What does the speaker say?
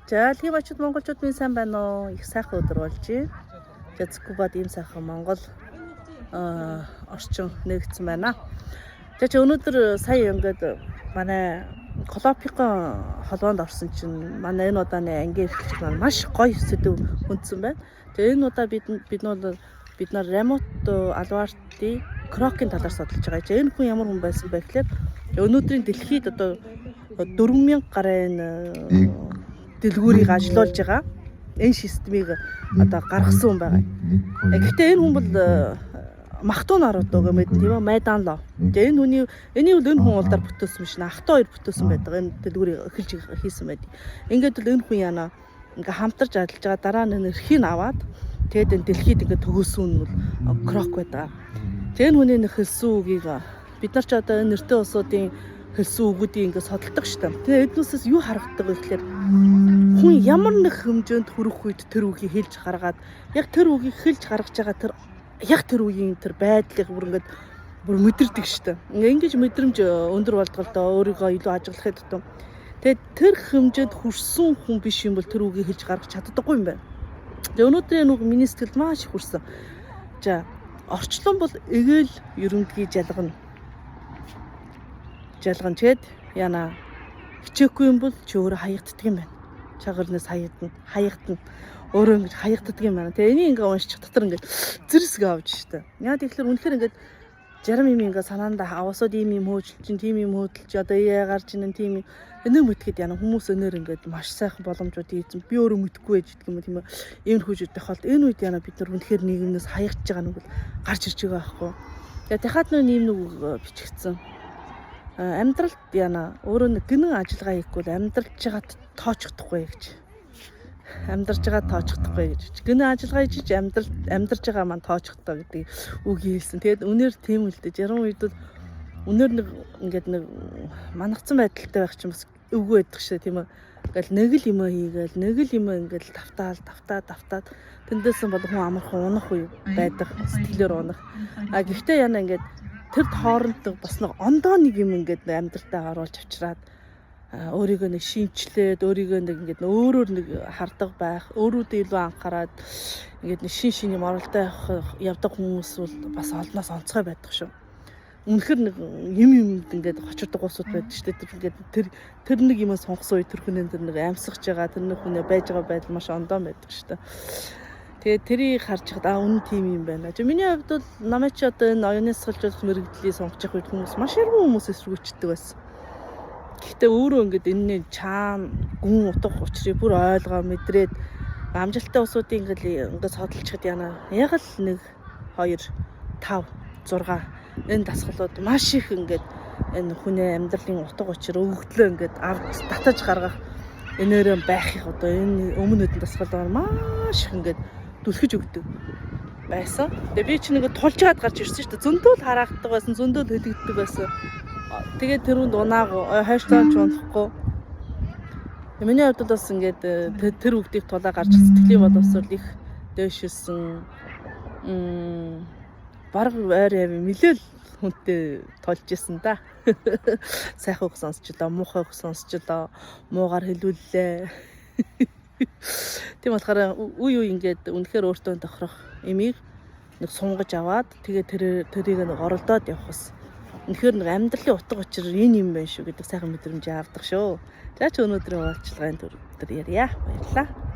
За тийм очид монголчууд минь сайн байна уу? Их сайхан өдөр болж байна. Тэцгүүбад ийм сайхан монгол орчин нэгдсэн байна. За өнөөдөр сая ингээд манай Колопикон холбоонд орсон чинь манай энэ удааны ангийн эрхлэгч маань маш гоё сэдв хүндсэн байна. Тэгээ энэ удаа бид нар ремонт алварти крокийн талаар судалж байгаа. Энэ хүн ямар хүн байсан бэ гэхээр өнөөдрийн дэлхийд одоо 4000 гарын дэлгүүрийг ажилуулж байгаа. Энэ системийг одоо гаргасан хүн байгаа. Гэхдээ энэ хүн бол Махтун нарууд гэмэд тийм үү Майдан лоо. Тэгээ энэ хүн улдаар бүтээсэн биш. Ахтай хоёр бүтээсэн байдаг. Энэ дэлгүүрийг эхэлж хийсэн байдаг. Ингээд л энэ хүн яана ингээ хамтарч ажиллаж байгаа дараа нь эрхийг аваад тэгээд энэ дэлхийд ингээ төгөөсөн нь бол крок байдаг. Тэгээ энэ хүний хэлсэн үгийг бид нар ч одоо энэ нэртэй улсуудын хэлсэн үгүүдийг ингээ судалдаг шүү дээ. Тэгээ эднээсээс юу харагддаг вэ гэхээр хүн ямар нэг хэмжээнд хүрэх үед тэр үгийг хэлж гаргаад яг тэр үгийг хэлж гаргаж байгаа тэр үеийн тэр байдлыг бүр мэдэрдэг шүү дээ. Ингээ ингэж мэдрэмж өндөр болдгоо л доо өөрийгөө илүү ажиглахад тутам. Тэгээд тэр хэмжээнд хүрсэн хүн биш юм бол тэр үгийг хэлж гаргаж чаддаггүй юм байна. Тэгээ өнөөдрийн энэ үг миний сэтгэлд маш их хүрсэн. За орчлон бол эгээл ерөнхий жалгана. Тэгээд яна хичээхгүй юм бол чи өөрөө хаягддаг юм байна. Чагарнаас хаягдана. Өөрөө ингэж хаягддаг юм байна. Тэгээ энийг ингээ уншчих дотор ингээ зэрсэг авч штэ. Яа тэгэхээр үнэхээр ингээ зарим юм ингээ санаанда аваасууд ийм юм хөөжлж чинь тийм юм хөөдөлж одоо яагаар чинь тийм энэ мэтгэд яна хүмүүс өнөр ингээ маш сайхан боломжууд ийзэн би өөрөө мэдэхгүй байж гэдэг юм тийм ээ. Ийм хөөжөд тахад энэ үед яна бид нар үнэхээр нийгэмнээс хаягдж байгаа нэг бол гарч ирж байгаа байхгүй. Тэгээ дахиад нэг юм бичигдсэн. Амьдралд яна өөрөө гинэн ажиллагаа хийхгүй амьдралж байгаа тооцохдохгүй гэж. Амьдарж байгаа тооцохдохгүй гэж. Гинэн ажиллагаа хийж амьдарж байгаа маань тооцохдоо гэдэг үг хэлсэн. Тэгээд үнээр тийм л дээ. Зарим үед бол үнээр нэг манагцсан байдалтай байх чинь бас өвгөө байдаг шээ тийм ээ. Ингээл нэг л юм хийгээл нэг л юм ингээл давтаад тэндээс бол хүн амархан унах үе байдаг. Сэтгэлээр унах. Гэхдээ яна ингээд тэр хооронд бас нэг ондоо нэг юм ингээд амьдралтаа оруулж авчираад өөрийгөө нэг шинчлээд өөрийгөө нэг ингээд өөрөөр нэг хардаг байх, өөрөөдөө илүү анхаарад ингээд нэг шин юм оролдоо явдаг хүмүүс бол бас олноос онцгой байдаг шүү. Үнэхээр нэг юм ингээд хочирдаг усуд байдаг шүү дээ. Ингээд тэр нэг юм сонгосон үе тэр хүнээ тэр нэг амьсгаж байгаа, тэр нэг хүнээ байж байгаа байдал маш ондоо байдаг шүү дээ. Тэгээд тэрийг харж хад үнэн тийм юм байна. Миний хувьд бол намайг ч одоо энэ оюуны сахалжуулах мэрэгдлийг сонгож явах үед хүмүүс маш яруу хүмүүс эсэргүүцдэг байсан. Гэхдээ өөрөө ингээд энэний чаана гүн утга учрыг бүр ойлгоо мэдрээд амжилттай усуудын ингээд судалжхад яана яг л 1 2 5 6 энэ дасгалууд маш их ингээд энэ хүний амьдралын утга учир өгөгдлөө ингээд авч татаж гаргах энээрээ байхыг одоо энэ өмнө өдөн дасгал маш их ингээд дүлхэж өгдөг байсан. Тэгээ би чинь ингээд тулж хаад гарч ирсэн шүү дээ. Зөндөл харагддаг байсан, зөндөл хэлэгддэг байсан. Тэгээд тэрүүнд унаагүй, хойшлоо ч унахгүй. Миний хувьд бас ингээд тэр үгдийг тулаа гарч сэтгэлийн боловсрол их дээшилсэн. Бараг ойр яв нилээл хүнтэй тулж исэн да. Сайхан үг сонсчлоо, муухай үг сонсчлоо, муугаар хэлүүллээ. Тийм болохоор үе ингээд үнэхээр өөртөө тохирох эмийг нэг сунгаж аваад тэгээ тэрийг нэг оролдоод явах бас үнэхээр нэг амьдралын утга учир энэ юм байна шүү гэдэг сайхан мэдрэмж авдаг шүү. За ч өнөөдрийн уулзлагын төр ярья. Баярлалаа.